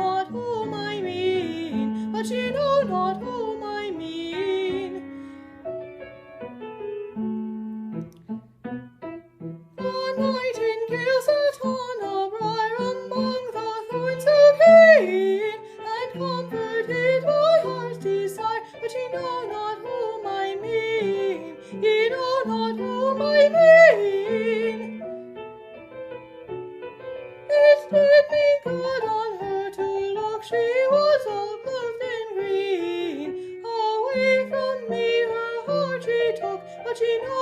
not whom I mean, but ye know not whom I mean. The nightingale sat on a briar among the thorns so keen, and comforted my heart's desire, but ye know not whom I mean, ye know not whom I mean. It did me good on her to look, she was all clothed in green. Away from me her heart she took, but she knows